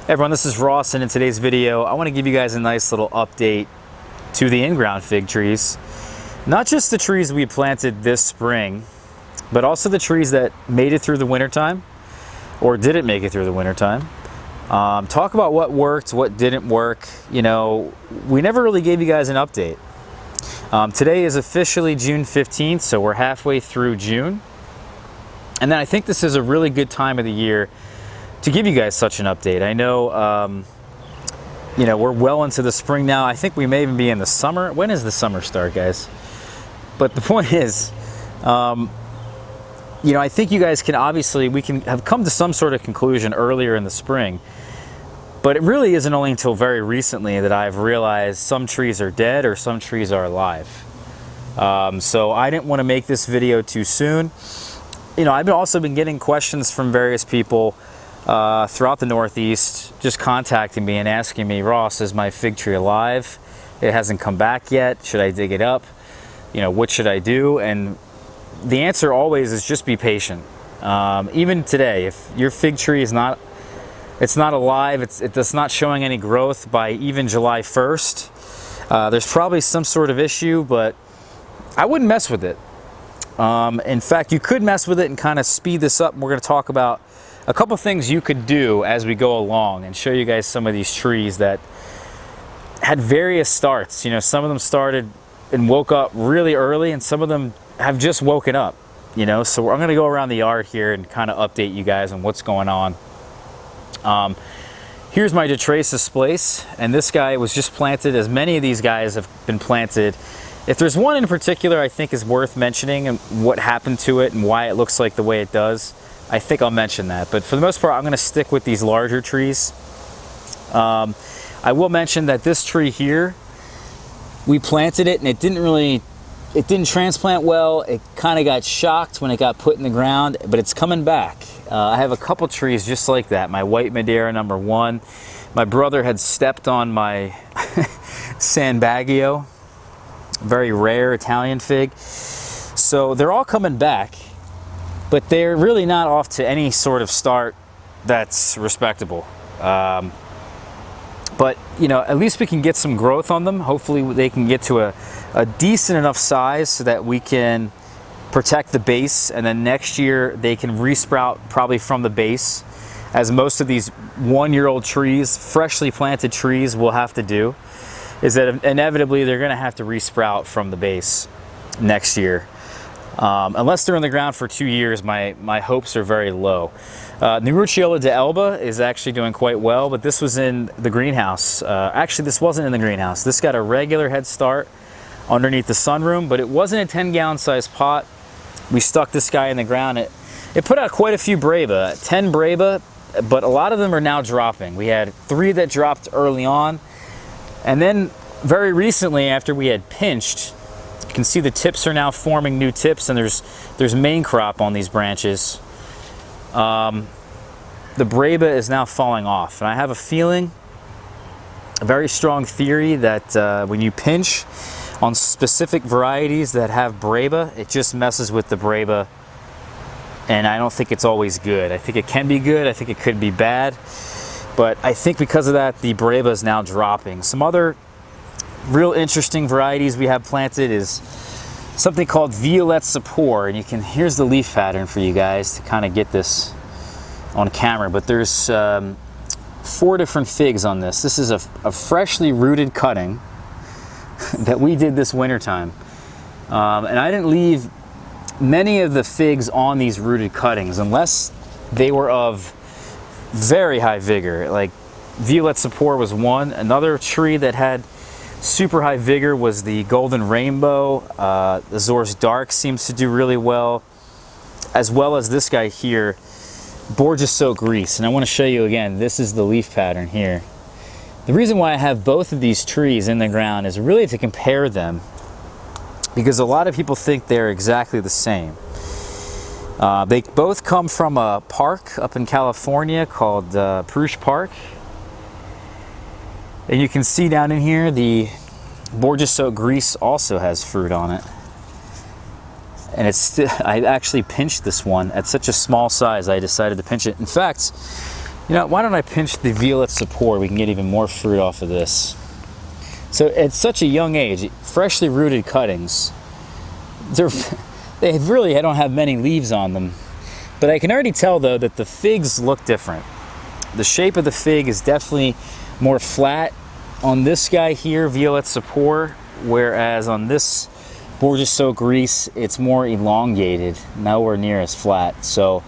Hey everyone, this is Ross, and in today's video I want to give you guys a nice little update to the in-ground fig trees. Not just the trees we planted this spring, but also the trees that made it through the wintertime or didn't make it through the wintertime. Talk about what worked, what didn't work. You know, we never really gave you guys an update. Today is officially June 15th, so we're halfway through June. And then I think this is a really good time of the year to give you guys such an update. I know, you know, we're well into the spring now. I think we may even be in the summer. When does the summer start, guys? But the point is, you know, I think you guys can obviously, we can have come to some sort of conclusion earlier in the spring, but it really isn't only until very recently that I've realized some trees are dead or some trees are alive. So I didn't want to make this video too soon. You know, I've also been getting questions from various people throughout the Northeast, just contacting me and asking me, Ross, is my fig tree alive? It hasn't come back yet. Should I dig it up? You know, what should I do? And the answer always is just be patient. Even today, if your fig tree is not, it's not alive, it's not showing any growth by even July 1st, there's probably some sort of issue, but I wouldn't mess with it. In fact, you could mess with it and kind of speed this up. We're going to talk about a couple things you could do as we go along and show you guys some of these trees that had various starts. You know, some of them started and woke up really early, and some of them have just woken up, you know. So I'm going to go around the yard here and kind of update you guys on what's going on. Here's my Detrasis place, and this guy was just planted, as many of these guys have been planted. If there's one in particular I think is worth mentioning and what happened to it and why it looks like the way it does, I think I'll mention that. But for the most part, I'm going to stick with these larger trees. I will mention that this tree here, we planted it and it didn't transplant well. It kind of got shocked when it got put in the ground, but it's coming back. I have a couple trees just like that. My white Madeira #1. My brother had stepped on my San Baggio, very rare Italian fig. So they're all coming back, but they're really not off to any sort of start that's respectable. But, you know, at least we can get some growth on them. Hopefully they can get to a decent enough size so that we can protect the base, and then next year they can resprout probably from the base, as most of these one-year-old trees, freshly planted trees, will have to do, is that inevitably they're going to have to resprout from the base next year. Unless they're in the ground for 2 years, my hopes are very low. Nerucciola de Elba is actually doing quite well, but this was in the greenhouse. Actually, this wasn't in the greenhouse. This got a regular head start underneath the sunroom, but it wasn't a 10-gallon size pot. We stuck this guy in the ground. It put out quite a few Breva, 10 Breva, but a lot of them are now dropping. We had 3 that dropped early on, and then very recently, after we had pinched, you can see the tips are now forming new tips, and there's main crop on these branches. The Breva is now falling off, and I have a feeling, a very strong theory, that when you pinch on specific varieties that have Breva, it just messes with the Breva, and I don't think it's always good. I think it can be good, I think it could be bad, but I think because of that, the Breva is now dropping. Some other real interesting varieties we have planted is something called Violet Sapor, and here's the leaf pattern for you guys to kind of get this on camera, but there's 4 different figs on this. This is a freshly rooted cutting that we did this wintertime, and I didn't leave many of the figs on these rooted cuttings unless they were of very high vigor. Like Violet Sapor was one. Another tree that had super high vigor was the Golden Rainbow. The Azores Dark seems to do really well as this guy here, Borgia Soak Grease. And I want to show you again, this is the leaf pattern here. The reason why I have both of these trees in the ground is really to compare them, because a lot of people think they're exactly the same. They both come from a park up in California called Prush Park. And you can see down in here, the Borgia Soak Grease also has fruit on it. And it's still, I actually pinched this one at such a small size, I decided to pinch it. In fact, You know, why don't I pinch the violet support? We can get even more fruit off of this. So at such a young age, freshly rooted cuttings, they really don't have many leaves on them. But I can already tell though that the figs look different. The shape of the fig is definitely more flat on this guy here, violet support, whereas on this Borgia Soak Reese, it's more elongated, nowhere near as flat. So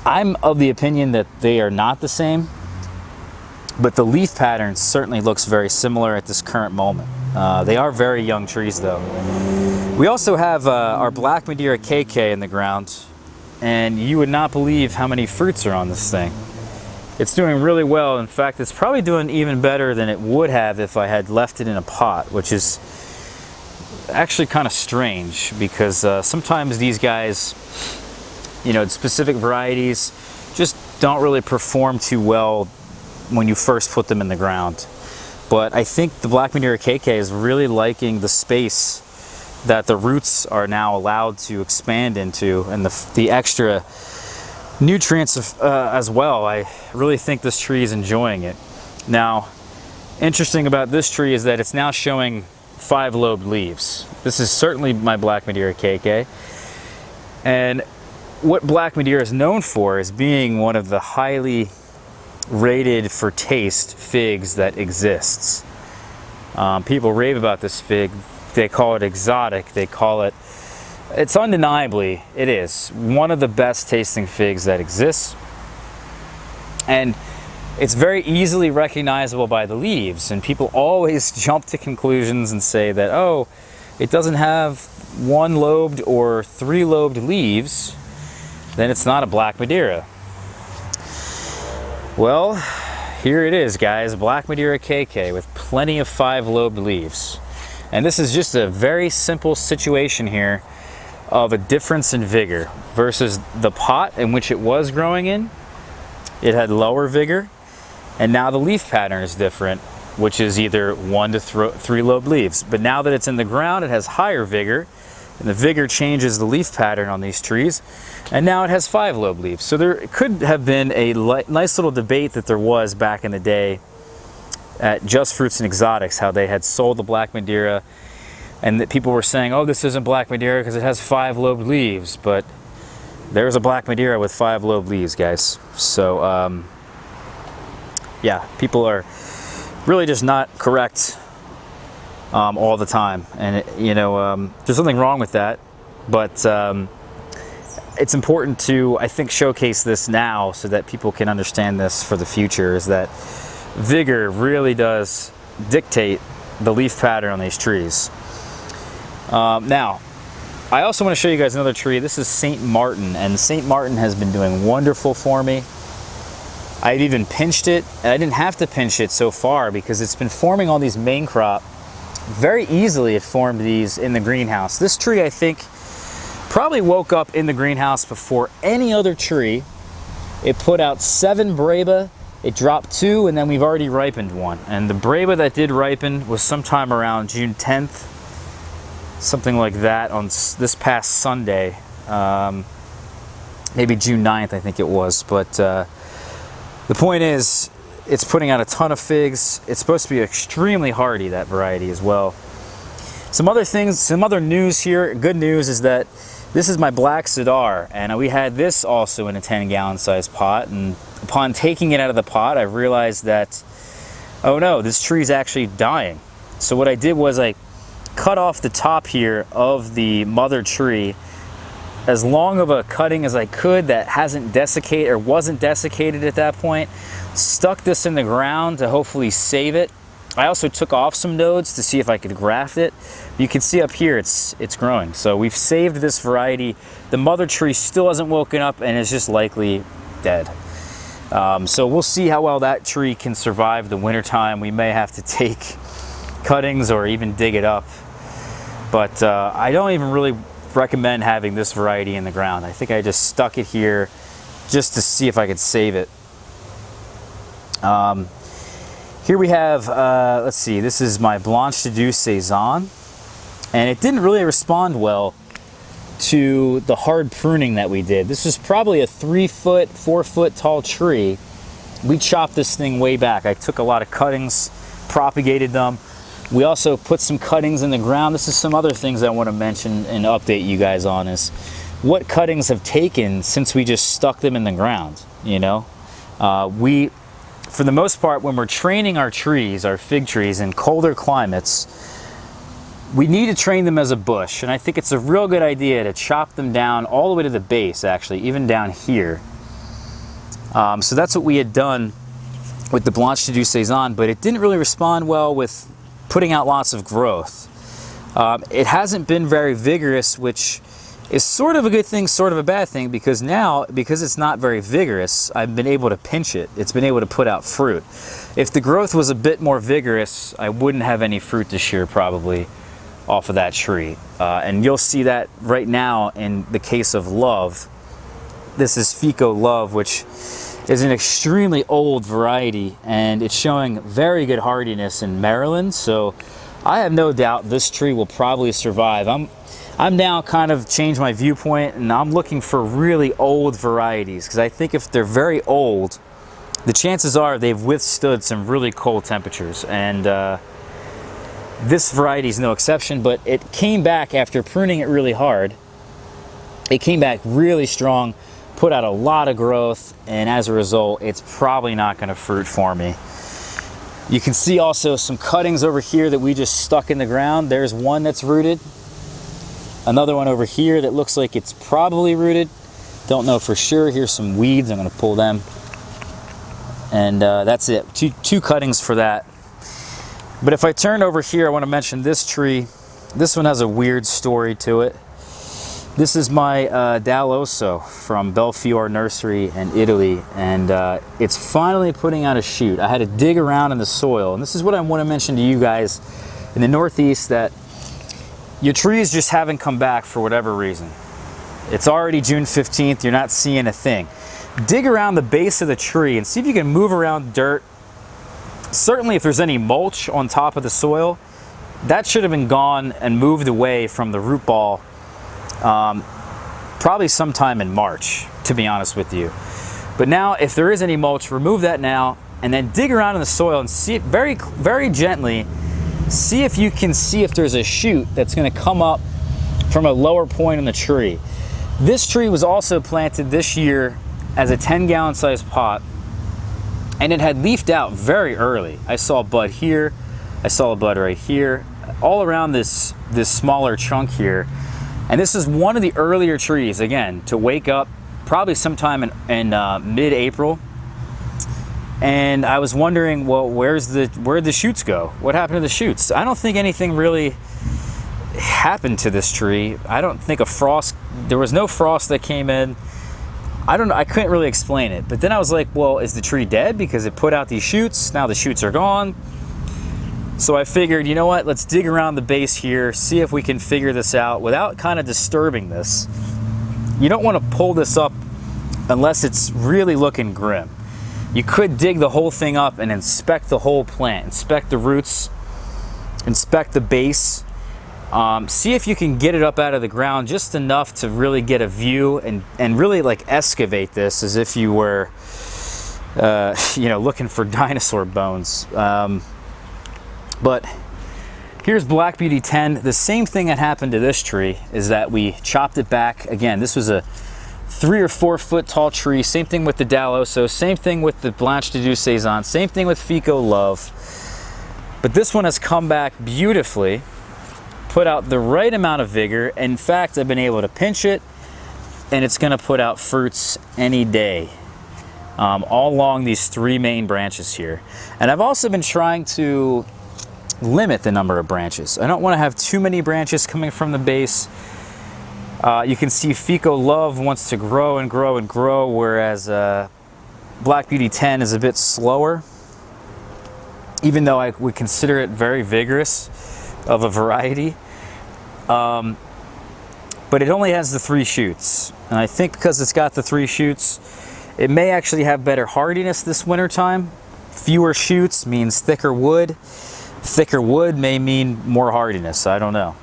I'm of the opinion that they are not the same, but the leaf pattern certainly looks very similar at this current moment. They are very young trees though. We also have our Black Madeira KK in the ground, and you would not believe how many fruits are on this thing. It's doing really well. In fact, it's probably doing even better than it would have if I had left it in a pot, which is actually kind of strange because sometimes these guys, you know, specific varieties just don't really perform too well when you first put them in the ground. But I think the Black Madeira KK is really liking the space that the roots are now allowed to expand into, and the extra nutrients as well. I really think this tree is enjoying it. Now, interesting about this tree is that it's now showing 5-lobed leaves. This is certainly my Black Madeira KK. And what Black Madeira is known for is being one of the highly rated for taste figs that exists. People rave about this fig. They call it exotic. They call it, it's undeniably, it is one of the best tasting figs that exists. And it's very easily recognizable by the leaves. And people always jump to conclusions and say that, oh, it doesn't have 1-lobed or 3-lobed leaves, then it's not a Black Madeira. Well, here it is, guys, Black Madeira KK with plenty of 5-lobed leaves. And this is just a very simple situation here of a difference in vigor versus the pot in which it was growing in. It had lower vigor, and now the leaf pattern is different, which is either 1 to 3-lobed leaves. But now that it's in the ground, it has higher vigor, and the vigor changes the leaf pattern on these trees, and now it has 5-lobed leaves. So there could have been a nice little debate that there was back in the day at Just Fruits and Exotics, how they had sold the Black Madeira, and that people were saying, oh, this isn't Black Madeira because it has 5-lobed leaves. But there's a Black Madeira with 5-lobed leaves, guys. So yeah, people are really just not correct all the time, and there's nothing wrong with that, but it's important to, I think, showcase this now so that people can understand this for the future, is that vigor really does dictate the leaf pattern on these trees. Now, I also want to show you guys another tree. This is St. Martin, and St. Martin has been doing wonderful for me. I've even pinched it, and I didn't have to pinch it so far because it's been forming all these main crop. Very easily it formed these in the greenhouse. This tree, I think, probably woke up in the greenhouse before any other tree. It put out 7 Breba, it dropped 2, and then we've already ripened 1. And the Breba that did ripen was sometime around June 10th, something like that, on this past Sunday. Maybe June 9th, I think it was. But the point is, it's putting out a ton of figs. It's supposed to be extremely hardy, that variety as well. Some other things, some other news here. Good news is that this is my Black Cedar, and we had this also in a 10-gallon size pot, and upon taking it out of the pot, I realized that, oh no, this tree is actually dying. So what I did was I cut off the top here of the mother tree, as long of a cutting as I could that hasn't desiccated or wasn't desiccated at that point, stuck this in the ground to hopefully save it. I also took off some nodes to see if I could graft it. You can see up here it's growing. So we've saved this variety. The mother tree still hasn't woken up and is just likely dead. So we'll see how well that tree can survive the wintertime. We may have to take cuttings or even dig it up. But I don't even really recommend having this variety in the ground. I think I just stuck it here just to see if I could save it. Here we have, let's see, this is my Blanche de Douce Saison, and it didn't really respond well to the hard pruning that we did. This is probably a 3-foot, 4-foot tall tree, we chopped this thing way back. I took a lot of cuttings, propagated them. We also put some cuttings in the ground. This is some other things I want to mention and update you guys on, is what cuttings have taken since we just stuck them in the ground. You know, we, for the most part, when we're training our trees, our fig trees in colder climates, we need to train them as a bush. And I think it's a real good idea to chop them down all the way to the base, actually, even down here. So that's what we had done with the Blanche de Deux Saisons, but it didn't really respond well with putting out lots of growth. It hasn't been very vigorous, which is sort of a good thing, sort of a bad thing, because now, because it's not very vigorous, I've been able to pinch it. It's been able to put out fruit. If the growth was a bit more vigorous, I wouldn't have any fruit this year probably off of that tree. And you'll see that right now in the case of Love. This is Fico Love, which is an extremely old variety, and it's showing very good hardiness in Maryland. So I have no doubt this tree will probably survive. I'm now kind of changed my viewpoint, and I'm looking for really old varieties, because I think if they're very old, the chances are they've withstood some really cold temperatures. And this variety is no exception, but it came back after pruning it really hard. It came back really strong, put out a lot of growth, and as a result, it's probably not going to fruit for me. You can see also some cuttings over here that we just stuck in the ground. There's one that's rooted. Another one over here that looks like it's probably rooted. Don't know for sure. Here's some weeds. I'm going to pull them. And that's it. Two cuttings for that. But if I turn over here, I want to mention this tree. This one has a weird story to it. This is my Lsu from Belfiore Nursery in Italy, and it's finally putting out a shoot. I had to dig around in the soil, and this is what I want to mention to you guys in the Northeast, that your trees just haven't come back for whatever reason. It's already June 15th, you're not seeing a thing. Dig around the base of the tree and see if you can move around dirt. Certainly if there's any mulch on top of the soil, that should have been gone and moved away from the root ball probably sometime in March, to be honest with you. But now, if there is any mulch, remove that now, and then dig around in the soil and see it very, very gently. See if you can see if there's a shoot that's going to come up from a lower point in the tree. This tree was also planted this year as a 10-gallon size pot, and it had leafed out very early. I saw a bud here, I saw a bud right here, all around this smaller chunk here. And this is one of the earlier trees, again, to wake up probably sometime in mid-April. And I was wondering, well, where'd the shoots go? What happened to the shoots? I don't think anything really happened to this tree. I don't think there was no frost that came in. I don't know, I couldn't really explain it. But then I was like, well, is the tree dead because it put out these shoots? Now the shoots are gone. So I figured, you know what, let's dig around the base here, see if we can figure this out without kind of disturbing this. You don't want to pull this up unless it's really looking grim. You could dig the whole thing up and inspect the whole plant, inspect the roots, inspect the base, see if you can get it up out of the ground just enough to really get a view and really like excavate this as if you were, you know, looking for dinosaur bones. But here's Black Beauty 10. The same thing that happened to this tree is that we chopped it back. Again, this was a 3 or 4 foot tall tree. Same thing with the Lsu, same thing with the Blanche de Deux Saisons, same thing with Fico Love. But this one has come back beautifully, put out the right amount of vigor. In fact, I've been able to pinch it, and it's going to put out fruits any day. All along these 3 main branches here. And I've also been trying to limit the number of branches. I don't want to have too many branches coming from the base. You can see Fico Love wants to grow and grow and grow, whereas Black Beauty 10 is a bit slower, even though I would consider it very vigorous of a variety. But it only has the 3 shoots, and I think because it's got the 3 shoots, it may actually have better hardiness this winter time. Fewer shoots means thicker wood. Thicker wood may mean more hardiness. I don't know.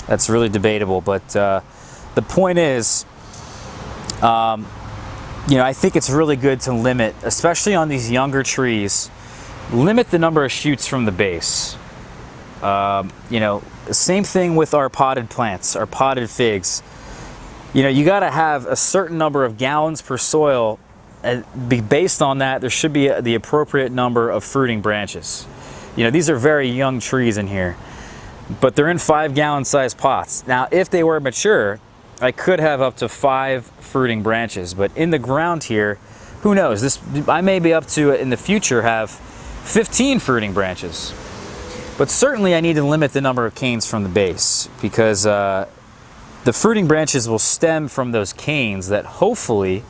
That's really debatable. But the point is, you know, I think it's really good to limit, especially on these younger trees, limit the number of shoots from the base. You know, same thing with our potted plants, our potted figs. You know, you got to have a certain number of gallons per soil, and based on that, there should be the appropriate number of fruiting branches. You know, these are very young trees in here, but they're in 5-gallon size pots. Now, if they were mature, I could have up to 5 fruiting branches, but in the ground here, who knows? I may be up to, in the future, have 15 fruiting branches. But certainly I need to limit the number of canes from the base, because the fruiting branches will stem from those canes that hopefully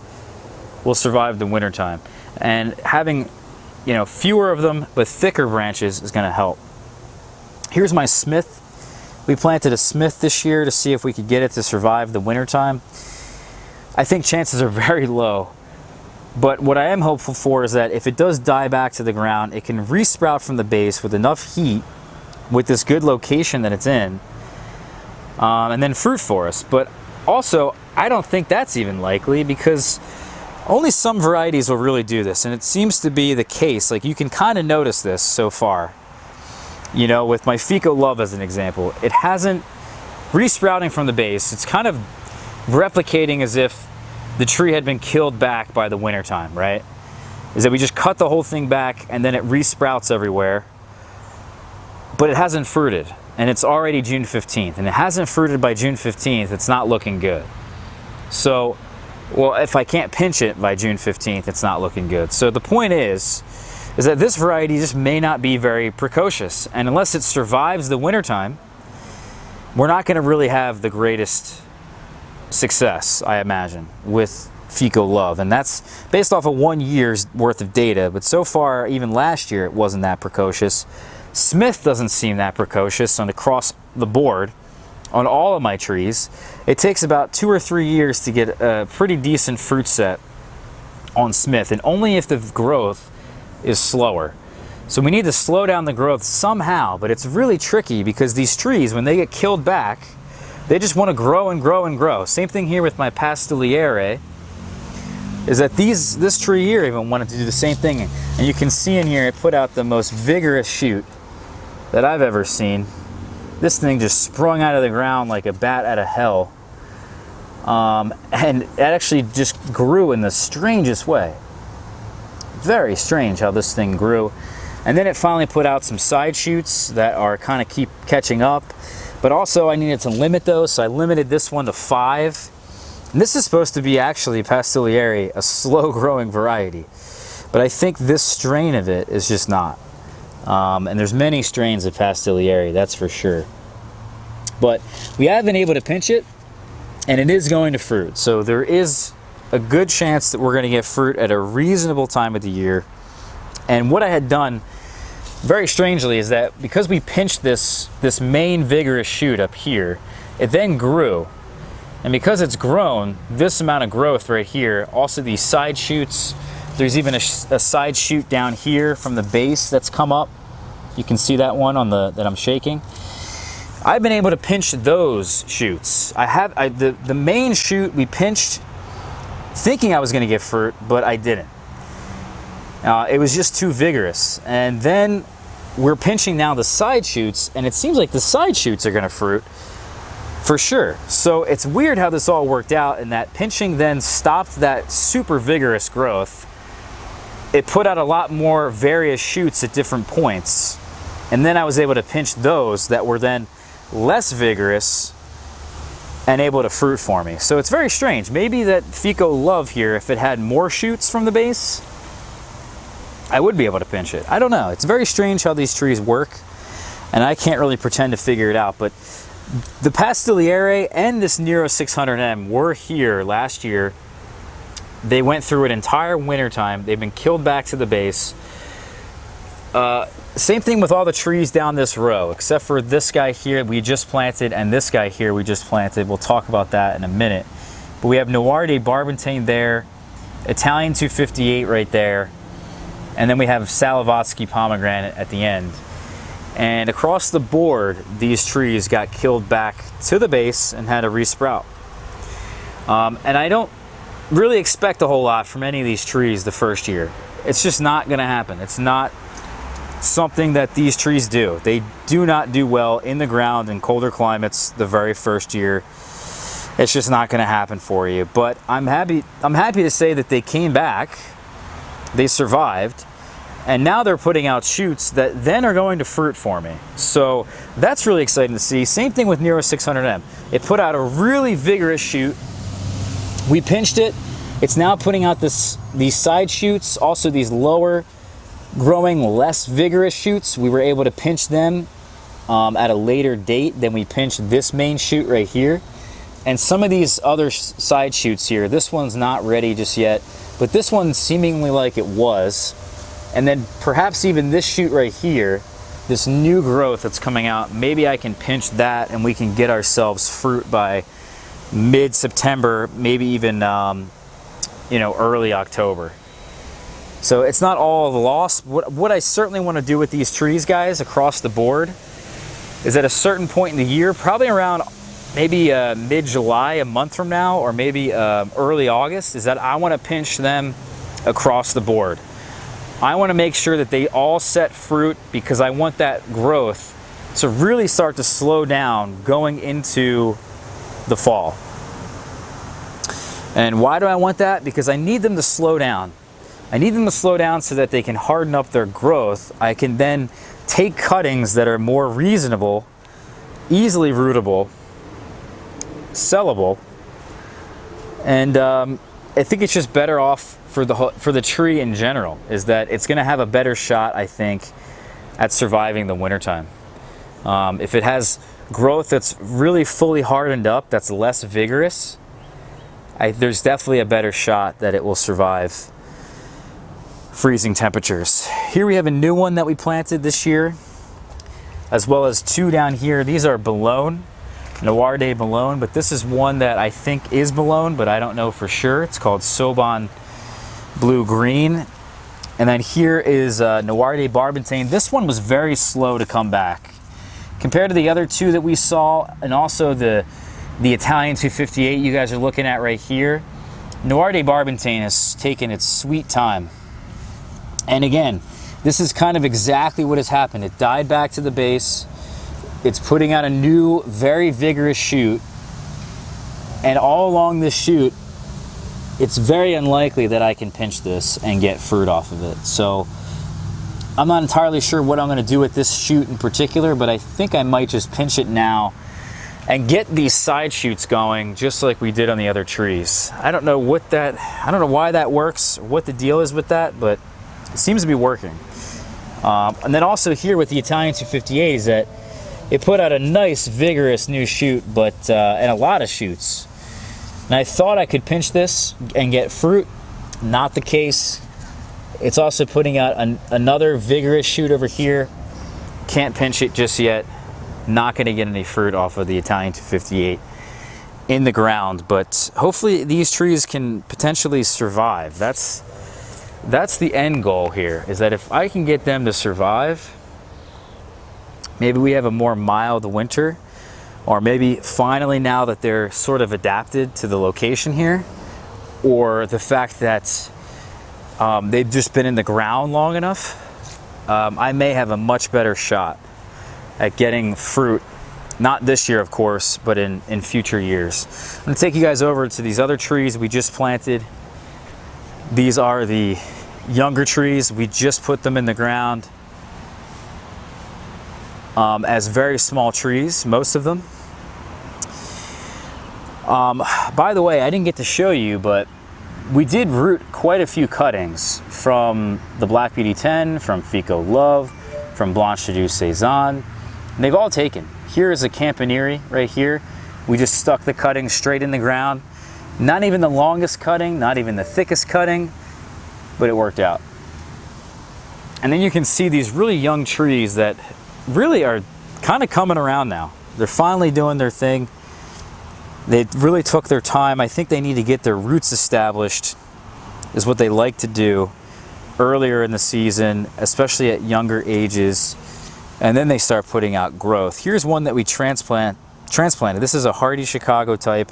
will survive the wintertime. And having, you know, fewer of them but thicker branches is going to help. Here's my Smith. We planted a Smith this year to see if we could get it to survive the wintertime. I think chances are very low. But what I am hopeful for is that if it does die back to the ground, it can resprout from the base with enough heat, with this good location that it's in, and then fruit for us. But also, I don't think that's even likely, because only some varieties will really do this, and it seems to be the case. Like, you can kind of notice this so far. You know, with my Fico Love as an example, it hasn't resprouting from the base. It's kind of replicating as if the tree had been killed back by the wintertime, right? Is that we just cut the whole thing back and then it resprouts everywhere. But it hasn't fruited, and it's already June 15th, and it hasn't fruited by June 15th, it's not looking good. So, well, if I can't pinch it by June 15th, it's not looking good. So the point is that this variety just may not be very precocious, and unless it survives the wintertime, we're not going to really have the greatest success, I imagine, with Fico Love. And that's based off of 1 year's worth of data, but so far, even last year, it wasn't that precocious. Smith doesn't seem that precocious across the board on all of my trees. It takes about 2 or 3 years to get a pretty decent fruit set on Smith, and only if the growth is slower. So we need to slow down the growth somehow, but it's really tricky because these trees, when they get killed back, they just want to grow and grow and grow. Same thing here with my Pastiliere, is that this tree here even wanted to do the same thing. And you can see in here, it put out the most vigorous shoot that I've ever seen. This thing just sprung out of the ground like a bat out of hell. And it actually just grew in the strangest way. Very strange how this thing grew. And then it finally put out some side shoots that are kind of keep catching up. But also I needed to limit those, so I limited this one to 5. And this is supposed to be actually Pastiliere, a slow growing variety. But I think this strain of it is just not. And there's many strains of Pastiliere, that's for sure. But we have been able to pinch it, and it is going to fruit. So there is a good chance that we're going to get fruit at a reasonable time of the year. And what I had done, very strangely, is that because we pinched this main vigorous shoot up here, it then grew. And because it's grown, this amount of growth right here, also these side shoots, there's even a side shoot down here from the base that's come up. You can see that one on that I'm shaking. I've been able to pinch those shoots. The main shoot we pinched thinking I was going to get fruit, but I didn't. It was just too vigorous. And then we're pinching now the side shoots, and it seems like the side shoots are going to fruit for sure. So it's weird how this all worked out, and that pinching then stopped that super vigorous growth. It put out a lot more various shoots at different points, and then I was able to pinch those that were then less vigorous and able to fruit for me. So it's very strange. Maybe that Fico Love here, if it had more shoots from the base, I would be able to pinch it. I don't know. It's very strange how these trees work, and I can't really pretend to figure it out. But the Pastiliere and this Nero 600M were here last year. They went through an entire winter time. They've been killed back to the base. Same thing with all the trees down this row, except for this guy here we just planted and this guy here we just planted. We'll talk about that in a minute. But we have Noir de Barbentane there, Italian 258 right there, and then we have Salavotsky pomegranate at the end. And across the board, these trees got killed back to the base and had to resprout. And I don't really expect a whole lot from any of these trees the first year. It's just not going to happen. It's not something that these trees do. They do not do well in the ground in colder climates the very first year. It's just not going to happen for you. But I'm happy to say that they came back, they survived, and now they're putting out shoots that then are going to fruit for me. So that's really exciting to see. Same thing with Nero 600M. It put out a really vigorous shoot. We pinched it. It's now putting out these side shoots, also these lower growing less vigorous shoots. We were able to pinch them at a later date than we pinched this main shoot right here. And some of these other side shoots here, this one's not ready just yet, but this one seemingly like it was. And then perhaps even this shoot right here, this new growth that's coming out, maybe I can pinch that and we can get ourselves fruit by mid-September, maybe even early October. So it's not all lost. What I certainly want to do with these trees, guys, across the board, is at a certain point in the year, probably around maybe mid-July, a month from now, or maybe early August, is that I want to pinch them across the board. I want to make sure that they all set fruit, because I want that growth to really start to slow down going into the fall. And why do I want that? Because I need them to slow down. I need them to slow down so that they can harden up their growth. I can then take cuttings that are more reasonable, easily rootable, sellable, and I think it's just better off for the tree in general, is that it's going to have a better shot, I think, at surviving the wintertime. If it has growth that's really fully hardened up, that's less vigorous, there's definitely a better shot that it will survive freezing temperatures. Here we have a new one that we planted this year, as well as two down here. These are Boulogne, Noir de Boulogne, but this is one that I think is Boulogne, but I don't know for sure. It's called Sauvon Blue Green. And then here is Noir de Barbentane. This one was very slow to come back compared to the other two that we saw, and also the Italian 258 you guys are looking at right here. Noir de Barbentane has taken its sweet time. And again, this is kind of exactly what has happened. It died back to the base. It's putting out a new, very vigorous shoot. And all along this shoot, it's very unlikely that I can pinch this and get fruit off of it. So I'm not entirely sure what I'm going to do with this shoot in particular, but I think I might just pinch it now and get these side shoots going just like we did on the other trees. I don't know why that works, what the deal is with that, but it seems to be working. And then also here with the Italian 258 is that it put out a nice vigorous new shoot, but and a lot of shoots. And I thought I could pinch this and get fruit. Not the case. It's also putting out another vigorous shoot over here. Can't pinch it just yet. Not going to get any fruit off of the Italian 258 in the ground, but hopefully these trees can potentially survive. That's the end goal here, is that if I can get them to survive, maybe we have a more mild winter, or maybe finally now that they're sort of adapted to the location here, or the fact that they've just been in the ground long enough, I may have a much better shot at getting fruit, not this year of course, but in future years. I'm gonna take you guys over to these other trees we just planted. These are the younger trees. We just put them in the ground as very small trees, most of them. By the way, I didn't get to show you, but we did root quite a few cuttings from the Black Beauty 10, from Fico Love, from Blanche de Saison. And they've all taken. Here is a Campanile right here. We just stuck the cutting straight in the ground. Not even the longest cutting, not even the thickest cutting, but it worked out. And then you can see these really young trees that really are kind of coming around now. They're finally doing their thing. They really took their time. I think they need to get their roots established, is what they like to do earlier in the season, especially at younger ages. And then they start putting out growth. Here's one that we transplanted. This is a hardy Chicago type.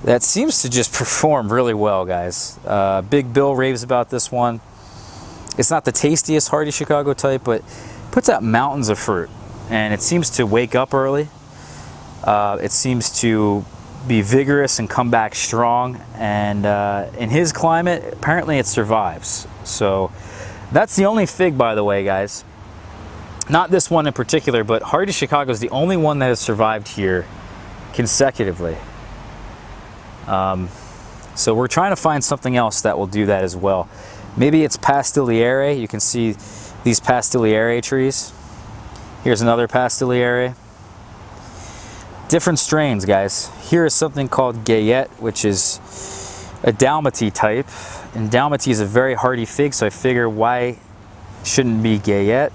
that seems to just perform really well, guys. Big Bill raves about this one. It's not the tastiest Hardy Chicago type, but puts out mountains of fruit, and it seems to wake up early. It seems to be vigorous and come back strong, and in his climate, apparently it survives. So that's the only fig, by the way, guys. Not this one in particular, but Hardy Chicago is the only one that has survived here consecutively. So we're trying to find something else that will do that as well. Maybe it's Pastilliere. You can see these Pastilliere trees. Here's another Pastilliere. Different strains, guys. Here is something called Gayette, which is a Dalmatie type. And Dalmatie is a very hardy fig, so I figure why shouldn't be Gayette.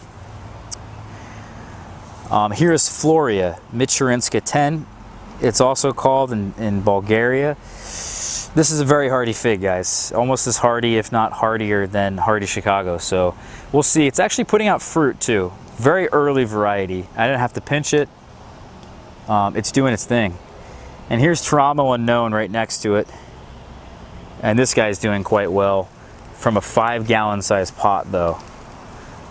Here is Floria, Michurinska 10. It's also called in Bulgaria. This is a very hardy fig, guys. Almost as hardy, if not hardier, than Hardy Chicago. So we'll see. It's actually putting out fruit too. Very early variety. I didn't have to pinch it. It's doing its thing. And here's Teramo Unknown right next to it. And this guy's doing quite well from a 5-gallon size pot though.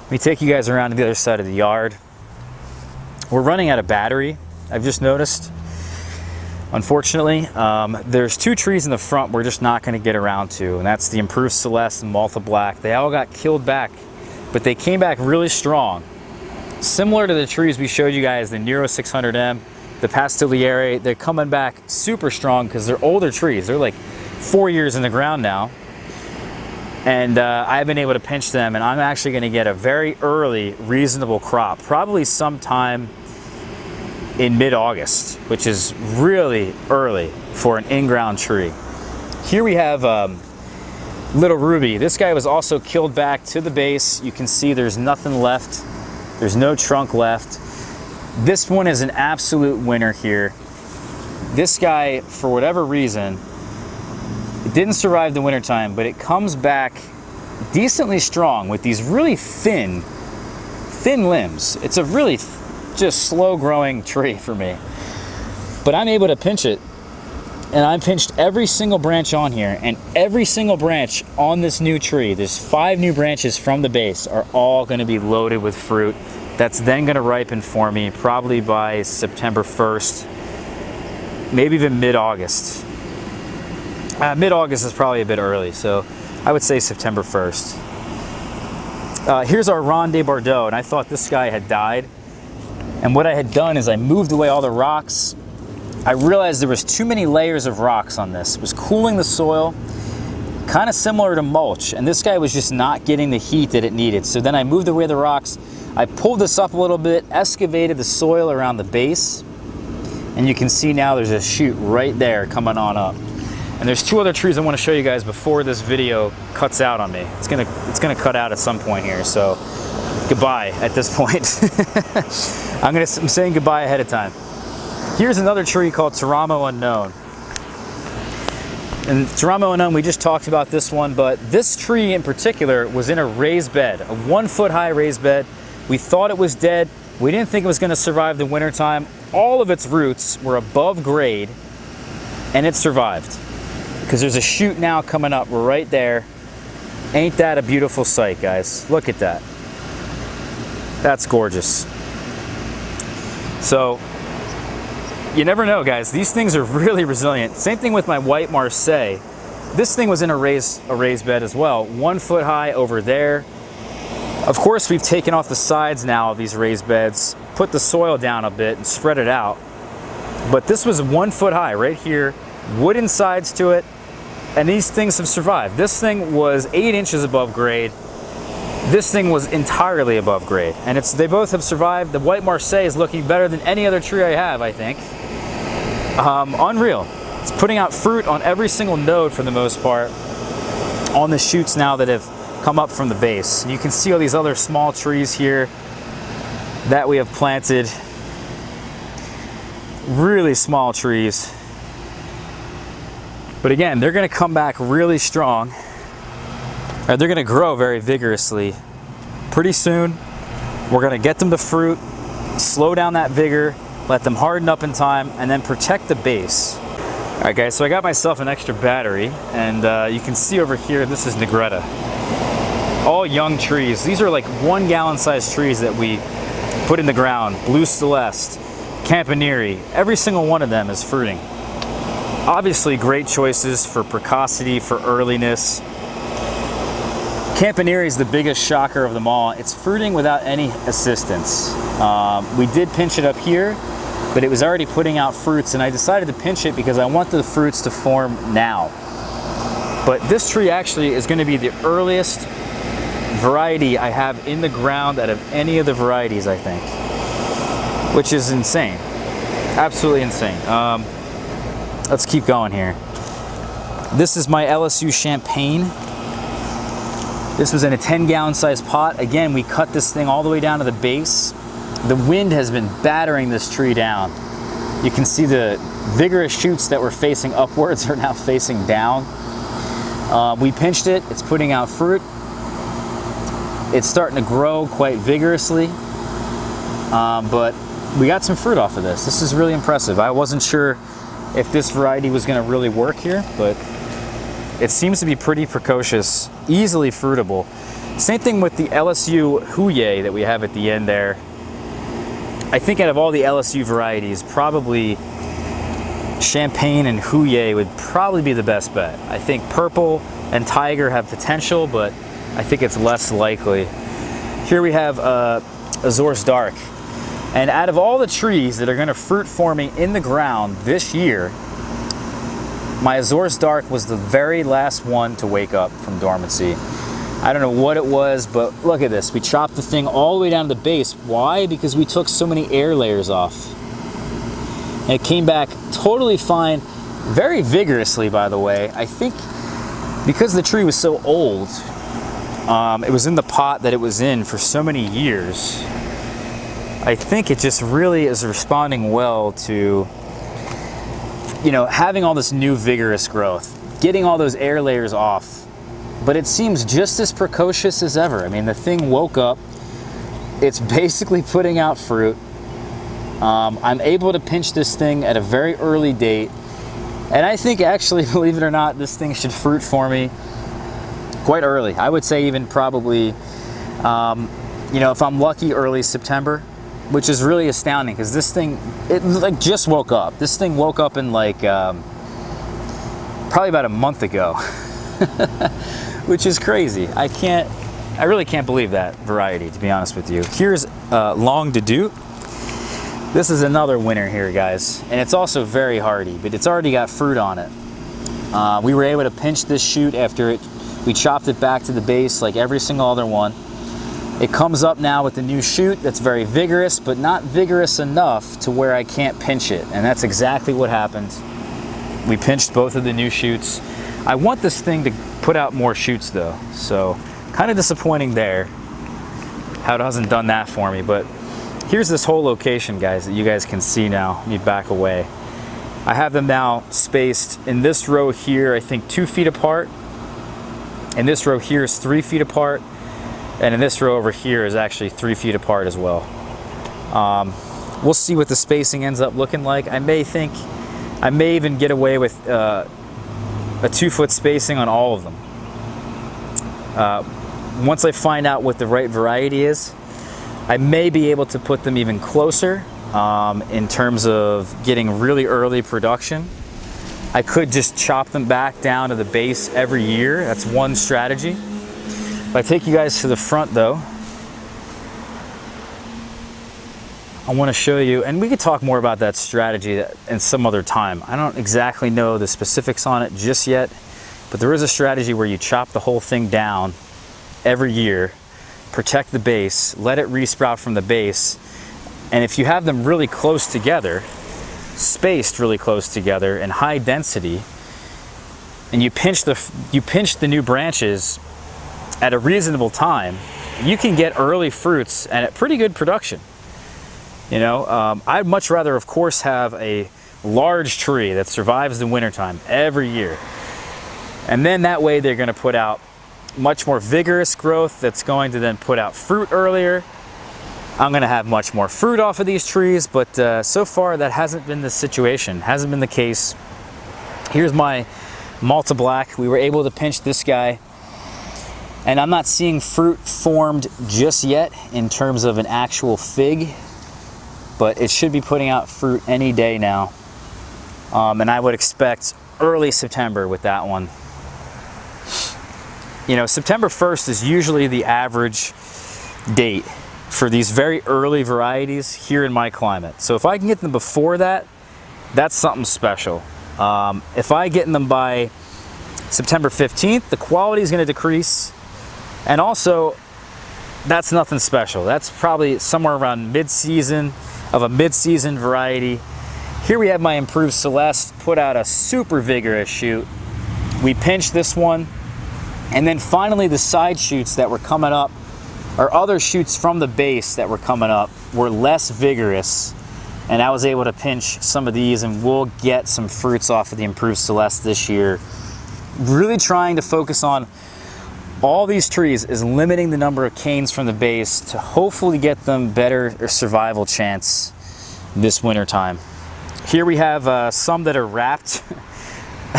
Let me take you guys around to the other side of the yard. We're running out of battery, I've just noticed. Unfortunately, there's 2 trees in the front we're just not going to get around to, and that's the Improved Celeste and Malta Black. They all got killed back, but they came back really strong. Similar to the trees we showed you guys, the Nero 600M, the Pastilliere, they're coming back super strong because they're older trees. They're like 4 years in the ground now. And I've been able to pinch them, and I'm actually going to get a very early, reasonable crop, probably sometime in mid-August, which is really early for an in-ground tree. Here we have Little Ruby. This guy was also killed back to the base. You can see there's nothing left. There's no trunk left. This one is an absolute winner here. This guy, for whatever reason, it didn't survive the wintertime, but it comes back decently strong with these really thin limbs. It's a really just slow growing tree for me, but I'm able to pinch it, and I pinched every single branch on here, and every single branch on this new tree, there's 5 new branches from the base, are all going to be loaded with fruit that's then going to ripen for me probably by September 1st, maybe even mid-August. Mid-August is probably a bit early, so I would say September 1st. Here's our Ronde de Bordeaux, and I thought this guy had died. And what I had done is I moved away all the rocks. I realized there was too many layers of rocks on this. It was cooling the soil, kind of similar to mulch. And this guy was just not getting the heat that it needed. So then I moved away the rocks. I pulled this up a little bit, excavated the soil around the base. And you can see now there's a shoot right there coming on up. And there's 2 other trees I want to show you guys before this video cuts out on me. It's gonna cut out at some point here. So goodbye at this point. I'm saying goodbye ahead of time. Here's another tree called Teramo Unknown. And Teramo Unknown, we just talked about this one, but this tree in particular was in a raised bed, a 1-foot high raised bed. We thought it was dead. We didn't think it was going to survive the wintertime. All of its roots were above grade, and it survived. Because there's a shoot now coming up right there. Ain't that a beautiful sight, guys? Look at that. That's gorgeous. So, you never know, guys. These things are really resilient. Same thing with my white Marseilles. This thing was in a raised bed as well. 1 foot high over there. Of course, we've taken off the sides now of these raised beds, put the soil down a bit and spread it out. But this was 1 foot high right here, wooden sides to it, and these things have survived. This thing was 8 inches above grade. This thing was entirely above grade, and they both have survived. The white Marseilles is looking better than any other tree I have, I think. Unreal. It's putting out fruit on every single node for the most part on the shoots now that have come up from the base. And you can see all these other small trees here that we have planted. Really small trees. But again, they're going to come back really strong. Or they're going to grow very vigorously. Pretty soon, we're going to get them to fruit, slow down that vigor, let them harden up in time, and then protect the base. All right, guys, so I got myself an extra battery, and you can see over here, this is Negretta. All young trees. These are like 1 gallon sized trees that we put in the ground. Blue Celeste, Campanile, every single one of them is fruiting. Obviously great choices for precocity, for earliness. Campanile is the biggest shocker of them all. It's fruiting without any assistance. We did pinch it up here, but it was already putting out fruits, and I decided to pinch it because I want the fruits to form now. But this tree actually is going to be the earliest variety I have in the ground out of any of the varieties, I think, which is insane. Absolutely insane. Let's keep going here. This is my Lsu Champagne. This was in a 10 gallon size pot. Again, we cut this thing all the way down to the base. The wind has been battering this tree down. You can see the vigorous shoots that were facing upwards are now facing down. We pinched it, it's putting out fruit. It's starting to grow quite vigorously, but we got some fruit off of this. This is really impressive. I wasn't sure if this variety was gonna really work here, but it seems to be pretty precocious, easily fruitable. Same thing with the Lsu Champagne that we have at the end there. I think out of all the Lsu varieties, probably Champagne and Champagne would probably be the best bet. I think Purple and Tiger have potential, but I think it's less likely. Here we have Azores Dark. And out of all the trees that are gonna fruit forming in the ground this year, my Azores Dark was the very last one to wake up from dormancy. I don't know what it was, but look at this. We chopped the thing all the way down to the base. Why? Because we took so many air layers off. And it came back totally fine, very vigorously, by the way. I think because the tree was so old, it was in the pot that it was in for so many years. I think it just really is responding well to, you know, having all this new vigorous growth, getting all those air layers off. But it seems just as precocious as ever. I mean, the thing woke up, it's basically putting out fruit. I'm able to pinch this thing at a very early date. And I think actually, believe it or not, this thing should fruit for me quite early. I would say even probably, you know, if I'm lucky, early September, which is really astounding because this thing, it like just woke up. This thing woke up in like, probably about a month ago, which is crazy. I really can't believe that variety, to be honest with you. Here's Long de Doute. This is another winner here, guys. And it's also very hardy, but it's already got fruit on it. We were able to pinch this shoot after we chopped it back to the base like every single other one. It comes up now with the new shoot that's very vigorous, but not vigorous enough to where I can't pinch it. And that's exactly what happened. We pinched both of the new shoots. I want this thing to put out more shoots though. So kind of disappointing there, how it hasn't done that for me. But here's this whole location, guys, that you guys can see now. Let me back away. I have them now spaced in this row here, I think 2 feet apart. And this row here is 3 feet apart. And in this row over here is actually 3 feet apart as well. We'll see what the spacing ends up looking like. I may even get away with a 2 foot spacing on all of them. Once I find out what the right variety is, I may be able to put them even closer in terms of getting really early production. I could just chop them back down to the base every year. That's one strategy. If I take you guys to the front though, I want to show you, and we could talk more about that strategy in some other time. I don't exactly know the specifics on it just yet, but there is a strategy where you chop the whole thing down every year, protect the base, let it resprout from the base, and if you have them really close together, spaced really close together in high density, and you pinch the new branches at a reasonable time, you can get early fruits and at pretty good production. You know, I'd much rather, of course, have a large tree that survives the wintertime every year. And then that way they're going to put out much more vigorous growth that's going to then put out fruit earlier. I'm going to have much more fruit off of these trees, but so far that hasn't been the situation, hasn't been the case. Here's my Malta Black. We were able to pinch this guy, and I'm not seeing fruit formed just yet in terms of an actual fig, but it should be putting out fruit any day now. And I would expect early September with that one. You know, September 1st is usually the average date for these very early varieties here in my climate. So if I can get them before that, that's something special. If I get them by September 15th, the quality is going to decrease. And also, that's nothing special. That's probably somewhere around mid-season of a mid-season variety. Here we have my improved Celeste, put out a super vigorous shoot. We pinched this one. And then finally the side shoots that were coming up, or other shoots from the base that were coming up, were less vigorous. And I was able to pinch some of these, and we'll get some fruits off of the improved Celeste this year. Really trying to focus on all these trees is limiting the number of canes from the base to hopefully get them better survival chance this winter time. Here we have some that are wrapped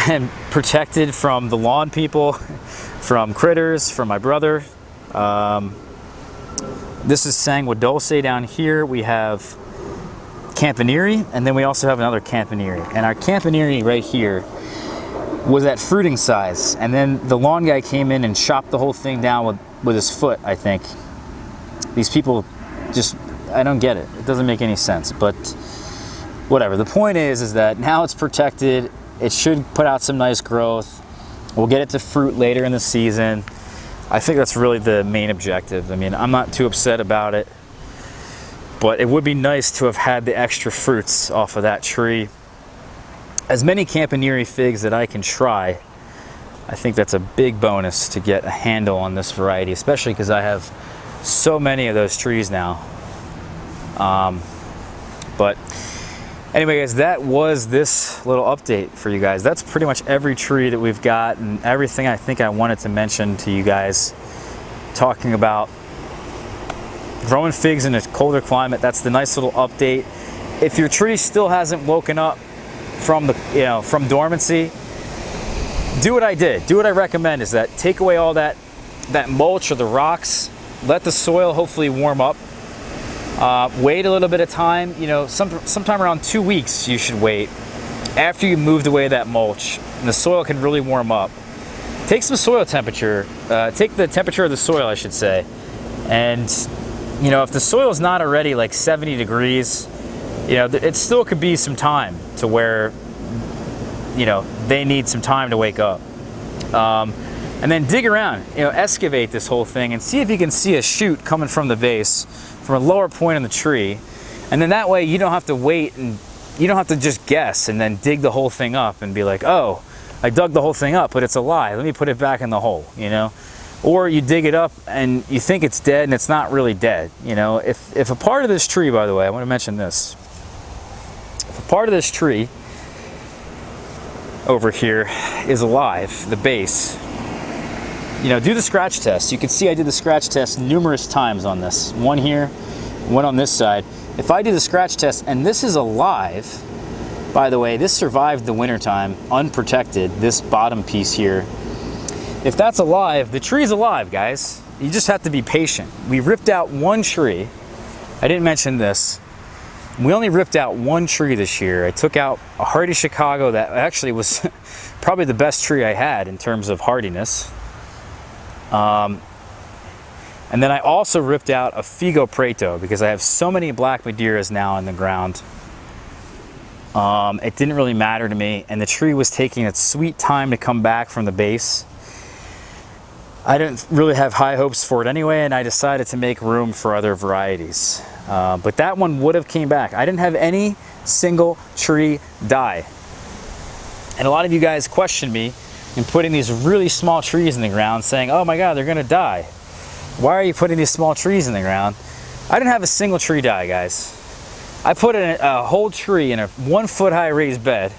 and protected from the lawn people, from critters, from my brother. This is Sangue Dulce down here. We have Campanile, and then we also have another Campanile. And our Campanile right here was at fruiting size, and then the lawn guy came in and chopped the whole thing down with his foot, I think. These people just, I don't get it. It doesn't make any sense, but whatever. The point is that now it's protected. It should put out some nice growth. We'll get it to fruit later in the season. I think that's really the main objective. I mean, I'm not too upset about it, but it would be nice to have had the extra fruits off of that tree. As many Campanile figs that I can try, I think that's a big bonus to get a handle on this variety, especially because I have so many of those trees now. But anyway, guys, that was this little update for you guys. That's pretty much every tree that we've got and everything I think I wanted to mention to you guys, talking about growing figs in a colder climate. That's the nice little update. If your tree still hasn't woken up from from dormancy, do what I did. Do what I recommend, is that take away all that mulch or the rocks, let the soil hopefully warm up. Wait a little bit of time, sometime around 2 weeks you should wait after you moved away that mulch and the soil can really warm up. Take some soil temperature, take the temperature of the soil, I should say, and if the soil is not already like 70 degrees, it still could be some time to where they need some time to wake up. And then dig around, excavate this whole thing and see if you can see a shoot coming from the base, from a lower point in the tree. And then that way you don't have to wait, and you don't have to just guess and then dig the whole thing up and be like, oh, I dug the whole thing up, but it's alive. Let me put it back in the hole, Or you dig it up and you think it's dead and it's not really dead. If a part of this tree, by the way, I want to mention this. If a part of this tree over here is alive, the base, do the scratch test. You can see I did the scratch test numerous times on this. One here, one on this side. If I do the scratch test and this is alive, by the way, this survived the wintertime unprotected, this bottom piece here. If that's alive, the tree's alive, guys. You just have to be patient. We ripped out one tree. I didn't mention this. We only ripped out one tree this year. I took out a hardy Chicago that actually was probably the best tree I had in terms of hardiness. And then I also ripped out a Figo Preto because I have so many black Madeiras now in the ground. It didn't really matter to me, and the tree was taking its sweet time to come back from the base. I didn't really have high hopes for it anyway, and I decided to make room for other varieties. But that one would have came back. I didn't have any single tree die. And a lot of you guys questioned me in putting these really small trees in the ground, saying, oh my God, they're gonna die. Why are you putting these small trees in the ground? I didn't have a single tree die, guys. I put a whole tree in a 1 foot high raised bed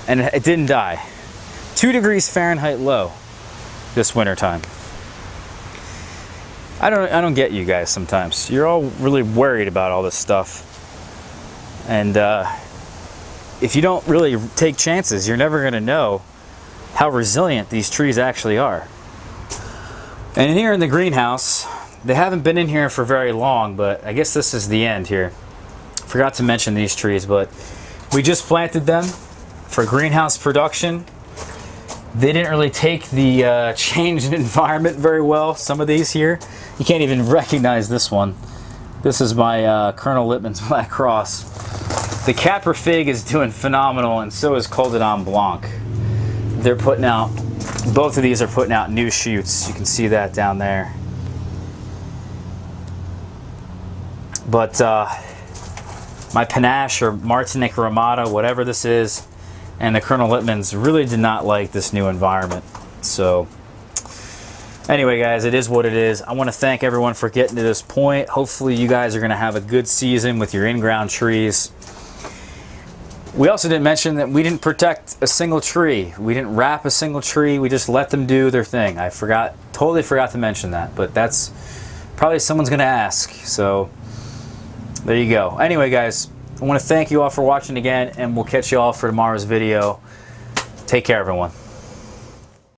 and it didn't die. 2 degrees Fahrenheit low this winter time. I don't get you guys sometimes. You're all really worried about all this stuff. And if you don't really take chances, you're never going to know how resilient these trees actually are. And here in the greenhouse, they haven't been in here for very long, but I guess this is the end here. Forgot to mention these trees, but we just planted them for greenhouse production. They didn't really take the change in environment very well. Some of these here, you can't even recognize this one. This is my Colonel Lippmann's Black Cross. The Capra Fig is doing phenomenal, and so is Coldedon Blanc. They're putting out, both of these are putting out new shoots. You can see that down there. But my Panache or Martinique Ramada, whatever this is, and the Colonel Lippmann's really did not like this new environment. So anyway, guys, it is what it is. I want to thank everyone for getting to this point. Hopefully you guys are going to have a good season with your in-ground trees. We also didn't mention that we didn't protect a single tree. We didn't wrap a single tree. We just let them do their thing. I totally forgot to mention that, but that's probably someone's going to ask. So there you go. Anyway, guys, I want to thank you all for watching again, and we'll catch you all for tomorrow's video. Take care, everyone.